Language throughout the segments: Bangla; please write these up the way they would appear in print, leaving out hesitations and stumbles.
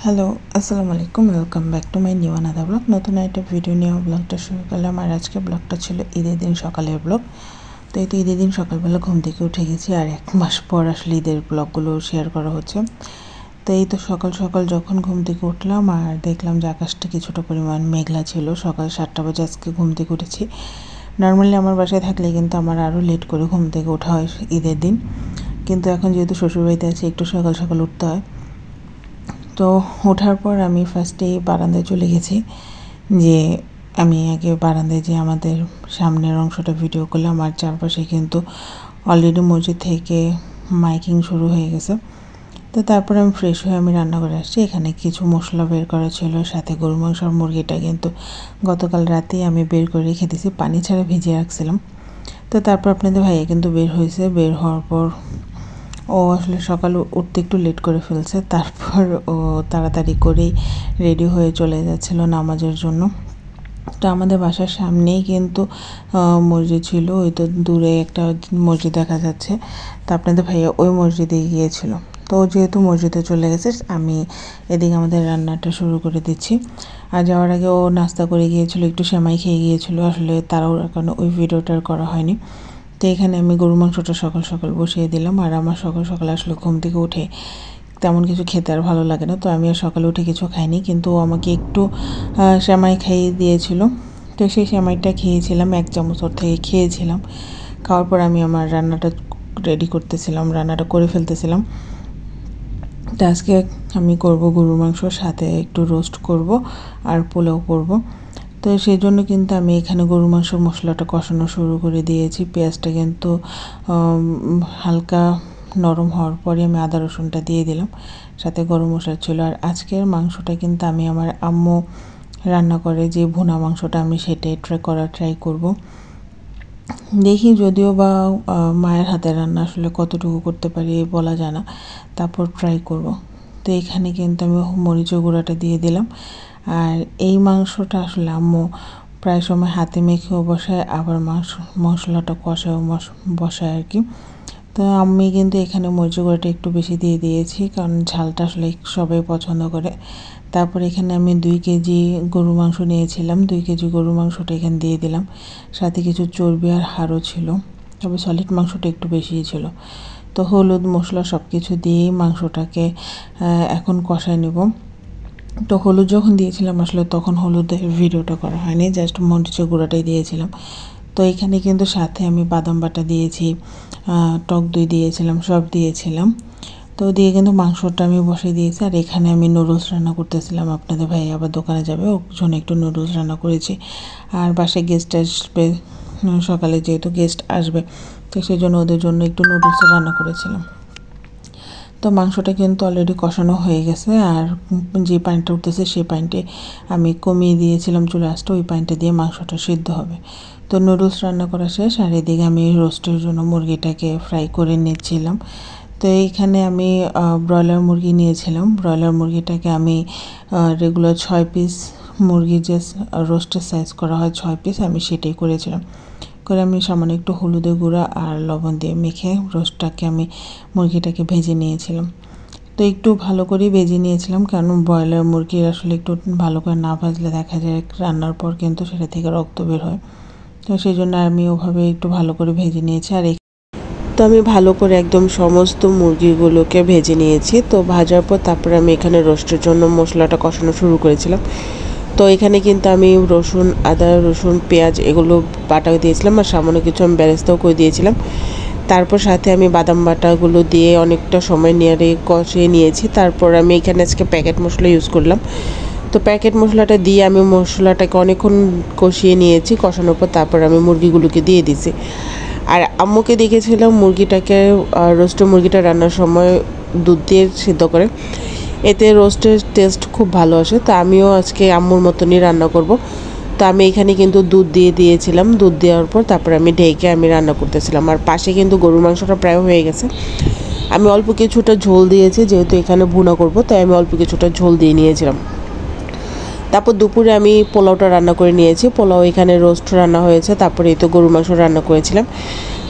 হ্যালো, আসসালামু আলাইকুম। Welcome back to my new another blog. নতুন একটা ভিডিও নিয়ে ব্লগটা শুরু করলাম। আর আজকে ব্লগটা ছিল ঈদের দিন সকালের ব্লগ। তো এই তো ঈদের দিন সকালবেলা ঘুম থেকে উঠে গেছি, আর 1 মাস পর আসলে ঈদের ব্লগগুলো শেয়ার করা হচ্ছে। তো এই তো সকাল সকাল যখন ঘুম থেকে উঠলাম আর দেখলাম যে আকাশটা কিছুটা পরিমাণ মেঘলা ছিল। সকাল 7টা বাজে আজকে ঘুম থেকে উঠেছি। নর্মালি আমার বাসায় থাকলে কিন্তু আমার আরও লেট করে ঘুম থেকে ওঠা হয় ঈদের দিন, কিন্তু এখন যেহেতু শ্বশুরবাড়িতে আছি একটু সকাল সকাল উঠতে হয়। তো ওঠার পর আমি ফার্স্টেই বারান্দায় চলে গেছি, যে আমি আগে বারান্দায় যে আমাদের সামনের অংশটা ভিডিও করলাম। আর চারপাশে কিন্তু অলরেডি মসজিদ থেকে মাইকিং শুরু হয়ে গেছে। তো তারপর আমি ফ্রেশ হয়ে আমি রান্না করে আসছি। এখানে কিছু মশলা বের করা ছিল, সাথে গরু মাংস আর মুরগিটা কিন্তু গতকাল রাতেই আমি বের করে রেখে দিয়েছি, পানি ছাড়া ভিজিয়ে রাখছিলাম। তো তারপর আপনাদের ভাইয়া কিন্তু বের হয়েছে। বের হওয়ার পর ও আসলে সকাল উঠতে একটু লেট করে ফেলছে, তারপর ও তাড়াতাড়ি করেই রেডি হয়ে চলে যাচ্ছিল নামাজের জন্য। তো আমাদের বাসার সামনেই কিন্তু মসজিদ ছিল, ওই তো দূরে একটা মসজিদ দেখা যাচ্ছে। তো আপনাদের ভাইয়া ওই মসজিদে গিয়েছিল। তো যেহেতু মসজিদে চলে গেছে, আমি এদিকে আমাদের রান্নাটা শুরু করে দিচ্ছি। আর যাওয়ার আগে ও নাস্তা করে গিয়েছিল, একটু সেমাই খেয়ে গিয়েছিল, আসলে তারাও কারণে ওই ভিডিওটা করা হয়নি। তো এখানে আমি গরুর মাংসটা সকাল সকাল বসিয়ে দিলাম। আর আমার সকাল সকাল আসলে ঘুম থেকে উঠে তেমন কিছু খেতে আর ভালো লাগে না, তো আমি আর সকালে উঠে কিছু খাইনি, কিন্তু আমাকে একটু সেমাই খাইয়ে দিয়েছিল। তো সেই সেমাইটা খেয়েছিলাম, 1 চামচ ওর থেকে খেয়েছিলাম। খাওয়ার পর আমি আমার রান্নাটা রেডি করতেছিলাম, রান্নাটা করে ফেলতেছিলাম। তো আজকে আমি করব গরুর মাংস, সাথে একটু রোস্ট করব আর পোলাও করব। তো সেই জন্য কিন্তু আমি এখানে গরু মাংস মশলাটা কষানো শুরু করে দিয়েছি। পেঁয়াজটা কিন্তু হালকা নরম হওয়ার পরে আমি আদা রসুনটা দিয়ে দিলাম, সাথে গরম মশলা ছিল। আর আজকের মাংসটা কিন্তু আমি আমার আম্মু রান্না করে যে ভুনা মাংসটা, আমি সেটাই ট্রাই করব। দেখি যদিও বা মায়ের হাতের রান্না আসলে কতটুকু করতে পারি বলা যায় না, তারপর ট্রাই করব। তো এখানে কিন্তু আমি মরিচের গুঁড়াটা দিয়ে দিলাম। আর এই মাংসটা আসলে আম্মু প্রায় সময় হাতে মেখেও বসায়, আবার মশলাটা কষায়ও বসায় আর কি। তো আমি কিন্তু এখানে মরিচের গুঁড়াটা একটু বেশি দিয়ে দিয়েছি, কারণ ঝালটা আসলে সবাই পছন্দ করে। তারপর এখানে আমি 2 কেজি গরু মাংস নিয়েছিলাম, 2 কেজি গরু মাংসটা এখানে দিয়ে দিলাম, সাথে কিছু চর্বি আর হাড়ও ছিল, তবে সলিড মাংসটা একটু বেশিই ছিল। তো হলুদ মশলা সব কিছু দিয়ে মাংসটাকে এখন কষায় নেব। তো হলুদ যখন দিয়েছিলাম আসলে তখন হলুদের ভিডিওটা করা হয়নি, জাস্ট মরিচের গুঁড়াটাই দিয়েছিলাম। তো এখানে কিন্তু সাথে আমি বাদাম বাটা দিয়েছি, টক দই দিয়েছিলাম, সব দিয়েছিলাম। তো দিয়ে কিন্তু মাংসটা আমি বসিয়ে দিয়েছি। আর এখানে আমি নুডলস রান্না করতেছিলাম। আপনাদের ভাই আবার দোকানে যাবে, ওর জন্য একটু নুডলস রান্না করেছি। আর বাসায় গেস্ট আসবে, সকালে যেহেতু গেস্ট আসবে, তো সেই জন্য ওদের জন্য একটু নুডলস রান্না করেছিলাম। তো মাংসটা কিন্তু অলরেডি কষানো হয়ে গেছে। আর যে পানিটা উঠতেছে সেই পানিতে আমি কমিয়ে দিয়েছিলাম চুলা আঁচটা, ওই পানিটা দিয়ে মাংসটা সিদ্ধ হবে। তো নুডলস রান্না করা শেষ। আর এদিকে আমি রোস্টের জন্য মুরগিটাকে ফ্রাই করে নিচ্ছিলাম। তো এইখানে আমি ব্রয়লার মুরগি নিয়েছিলাম। ব্রয়লার মুরগিটাকে আমি রেগুলার 6 পিস মুরগি যে রোস্টের সাইজ করা হয় 6 পিস, আমি সেটাই করেছিলাম। করে আমি সামান্য একটু হলুদের গুঁড়া আর লবণ দিয়ে মেখে রোস্টটাকে আমি মুরগিটাকে ভেজে নিয়েছিলাম। তো একটু ভালো করে ভেজে নিয়েছিলাম, কারণ ব্রয়লার মুরগির আসলে একটু ভালো করে না ভাজলে দেখা যায় রান্নার পর কিন্তু সেটা থেকে রক্ত বের হয়। তো সেই জন্য আমি ওভাবে একটু ভালো করে ভেজে নিয়েছি। আর তো আমি ভালো করে একদম সমস্ত মুরগিগুলোকে ভেজে নিয়েছি। তো ভাজার পর তারপরে আমি এখানে রোস্টের জন্য মশলাটা কষানো শুরু করেছিলাম। তো এখানে কিন্তু আমি রসুন, আদা রসুন, পেঁয়াজ এগুলো বাটা দিয়েছিলাম, আর সামান্য কিছু আমি বেরেস্তাও করে দিয়েছিলাম। তারপর সাথে আমি বাদাম বাটাগুলো দিয়ে অনেকটা সময় নেড়ে কষিয়ে নিয়েছি। তারপর আমি এখানে আজকে প্যাকেট মশলা ইউজ করলাম। তো প্যাকেট মশলাটা দিয়ে আমি মশলাটাকে অনেকক্ষণ কষিয়ে নিয়েছি। কষানোর পর তারপর আমি মুরগিগুলোকে দিয়ে দিয়েছি। আর আম্মুকে দেখেছিলাম মুরগিটাকে রোস্টের মুরগিটা রান্নার সময় দুধ দিয়ে সিদ্ধ করে, এতে রোস্টের টেস্ট খুব ভালো আসে। তো আমিও আজকে আম্মুর মতনই রান্না করব। তো আমি এখানে কিন্তু দুধ দিয়ে দিয়েছিলাম, দুধ দেওয়ার পর তারপর আমি ঢেকে আমি রান্না করতেছিলাম। আর পাশে কিন্তু গরুর মাংসটা প্রায় হয়ে গেছে। আমি অল্প কিছুটা ঝোল দিয়েছি, যেহেতু এখানে ভুনা করব, তাই আমি অল্প কিছুটা ঝোল দিয়ে নিয়েছিলাম। তারপর দুপুরে আমি পোলাওটা রান্না করে নিয়েছি। পোলাও এখানে রোস্ট রান্না হয়েছে, তারপরে এই তো গরুর মাংস রান্না করেছিলাম।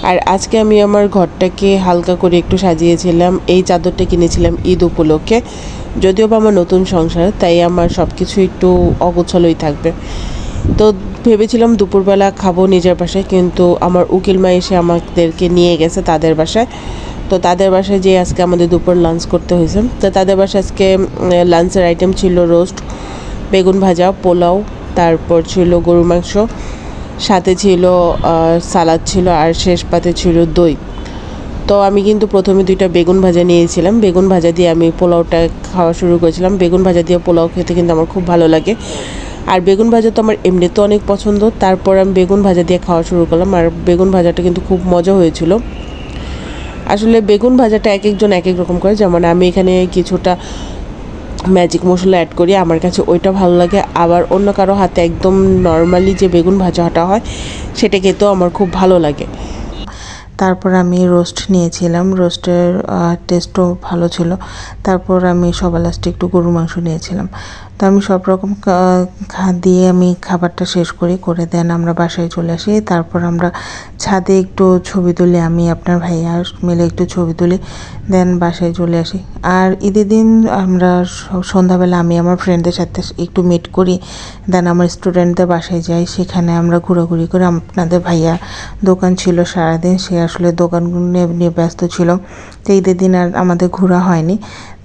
আর আজকে আমি আমার ঘরটাকে হালকা করে একটু সাজিয়েছিলাম। এই চাদরটা কিনেছিলাম ঈদ উপলক্ষে। যদিও বা আমার নতুন সংসার, তাই আমার সব কিছু একটু অগোছালোই থাকবে। তো ভেবেছিলাম দুপুরবেলা খাবো নিজের বাসায়, কিন্তু আমার উকিল মা এসে আমাদেরকে নিয়ে গেছে তাদের বাসায়। তো তাদের বাসায় যেয়ে আজকে আমাদের দুপুর লাঞ্চ করতে হয়েছে। তো তাদের বাসায় আজকে লাঞ্চের আইটেম ছিল রোস্ট, বেগুন ভাজা, পোলাও, তারপর ছিল গরুর মাংস, সাথে ছিল সালাদ ছিল, আর শেষ পাতে ছিল দই। তো আমি কিন্তু প্রথমে 2টা বেগুন ভাজা নিয়েছিলাম। বেগুন ভাজা দিয়ে আমি পোলাওটা খাওয়া শুরু করেছিলাম। বেগুন ভাজা দিয়ে পোলাও খেতে কিন্তু আমার খুব ভালো লাগে, আর বেগুন ভাজা তো আমার এমনিতে অনেক পছন্দ। তারপর আমি বেগুন ভাজা দিয়ে খাওয়া শুরু করলাম, আর বেগুন ভাজাটা কিন্তু খুব মজা হয়েছিল। আসলে বেগুন ভাজাটা এক একজন এক এক রকম করে, যেমন আমি এখানে কিছুটা ম্যাজিক মশলা অ্যাড করি, আমার কাছে ওইটা ভালো লাগে। আবার অন্য কারো হাতে একদম নর্মালি যে বেগুন ভাজাটা হয় সেটা খেতেও আমার খুব ভালো লাগে। তারপর আমি রোস্ট নিয়েছিলাম, রোস্টের টেস্টও ভালো ছিল। তারপর আমি সবার লাস্টে একটু গরুর মাংস নিয়েছিলাম। তো আমি সব রকম দিয়ে আমি খাবারটা শেষ করে দেন আমরা বাসায় চলে আসি। তারপর আমরা ছাদে একটু ছবি তুলি, আমি আপনার ভাইয়া মিলে একটু ছবি তুলি, দেন বাসায় চলে আসি। আর ঈদের দিন আমরা সন্ধ্যাবেলা আমি আমার ফ্রেন্ডদের সাথে একটু মিট করি, দেন আমার স্টুডেন্টদের বাসায় যাই, সেখানে আমরা ঘোরাঘুরি করে। আপনাদের ভাইয়া দোকান ছিল সারাদিন, সে আসলে দোকানগুলো নিয়ে ব্যস্ত ছিল, তো ঈদের দিন আর আমাদের ঘোরা হয়নি।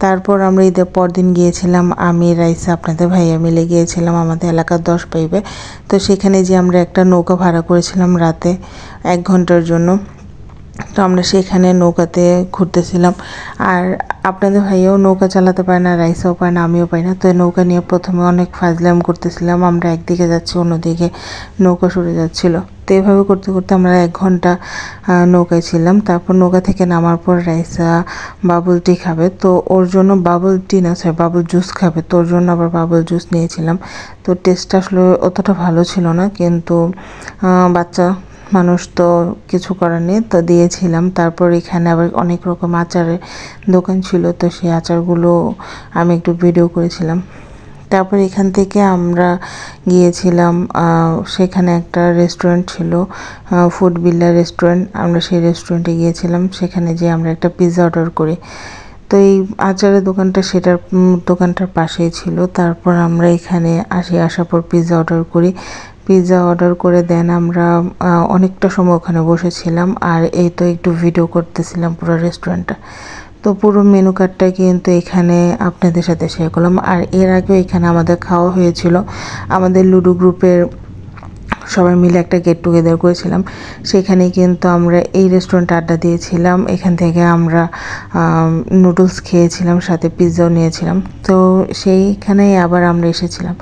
তারপর আমরা ঈদের পর দিন গিয়েছিলাম, আমি রাইসা আপনাদের ভাইয়া মিলে গিয়েছিলাম আমাদের এলাকার 10 পাইবে। তো সেখানে যে আমরা একটা নৌকা ভাড়া করেছিলাম রাতে 1 ঘন্টার জন্য। তো আমরা সেখানে নৌকাতে ঘুরতেছিলাম, আর আপনাদের ভাইয়াও নৌকা চালাতে পারে না, রাইসাও পারে না, আমিও পাই না। তো নৌকা নিয়ে প্রথমে অনেক ফাজলাম করতেছিলাম, আমরা একদিকে যাচ্ছি অন্যদিকে নৌকা সরে যাচ্ছিলো। তো এইভাবে করতে করতে আমরা 1 ঘন্টা নৌকায় ছিলাম। তারপর নৌকা থেকে নামার পর রাইসা বাবল টি খাবে, তো ওর জন্য বাবল টি না স্যার বাবল জুস খাবে, তো ওর জন্য আবার বাবল জুস নিয়েছিলাম। তো টেস্টটা আসলে অতটা ভালো ছিল না, কিন্তু বাচ্চা মানুষ তো কিছু করার নেই, তো দিয়েছিলাম। তারপর এখানে আবার অনেক রকম আচারের দোকান ছিল, তো সেই আচারগুলো আমি একটু ভিডিও করেছিলাম। তারপর এখান থেকে আমরা গিয়েছিলাম, সেখানে একটা রেস্টুরেন্ট ছিল, ফুড বিল্লার রেস্টুরেন্ট, আমরা সেই রেস্টুরেন্টে গিয়েছিলাম। সেখানে যেয়ে আমরা একটা পিৎজা অর্ডার করি। তো এই আচারের দোকানটা দোকানটার পাশেই ছিল। তারপর আমরা এখানে আসার পর পিৎজা অর্ডার করি। পিৎজা অর্ডার করে দেন আমরা অনেকটা সময় ওখানে বসেছিলাম, আর এই তো একটু ভিডিও করতেছিলাম পুরো রেস্টুরেন্টটা। তো পুরো মেনু কার্ডটা কিন্তু এখানে আপনাদের সাথে শেয়ার করলাম। আর এর আগেও এখানে আমাদের খাওয়া হয়েছিল, আমাদের লুডো গ্রুপের সবাই মিলে একটা গেট টুগেদার করেছিলাম, সেখানে কিন্তু আমরা এই রেস্টুরেন্টে আড্ডা দিয়েছিলাম। এখান থেকে আমরা নুডলস খেয়েছিলাম, সাথে পিৎজাও নিয়েছিলাম। তো সেইখানেই আবার আমরা এসেছিলাম,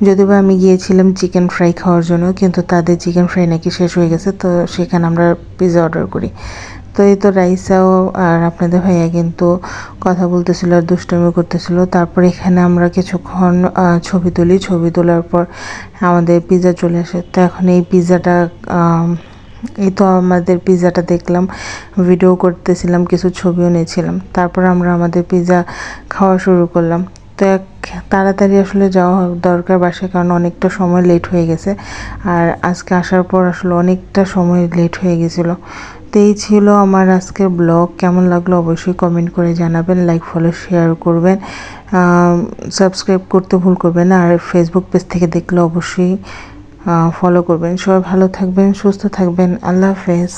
যদিও আমি গিয়েছিলাম চিকেন ফ্রাই খাওয়ার জন্য, কিন্তু তাদের চিকেন ফ্রাই নাকি শেষ হয়ে গেছে, তো সেখানে আমরা পিৎজা অর্ডার করি। তো এই তো রাইসাও আর আপনাদের ভাইয়া কিন্তু কথা বলতেছিল আর দুষ্টামি করতেছিল। তারপর এখানে আমরা কিছুক্ষণ ছবি তোলার পর আমাদের পিৎজা চলে আসে। তো এখন এই পিৎজাটা এই তো আমাদের পিৎজাটা দেখলাম, ভিডিও করতেছিলাম, কিছু ছবিও নিয়েছিলাম। তারপর আমরা আমাদের পিৎজা খাওয়া শুরু করলাম। তো তাড়াতাড়ি আসলে যাওয়া দরকার বাসায়, কারণ অনেকটা সময় লেট হয়ে গেছে, আর আজকে আসার পর আসলে অনেকটা সময় লেট হয়ে গেছিলো। তো এই ছিল আমার আজকের ব্লগ। কেমন লাগলো অবশ্যই কমেন্ট করে জানাবেন, লাইক ফলো শেয়ার করবেন, সাবস্ক্রাইব করতে ভুল করবেন না, আর ফেসবুক পেজ থেকে দেখলে অবশ্যই ফলো করবেন। সবাই ভালো থাকবেন, সুস্থ থাকবেন, আল্লাহ হাফেজ।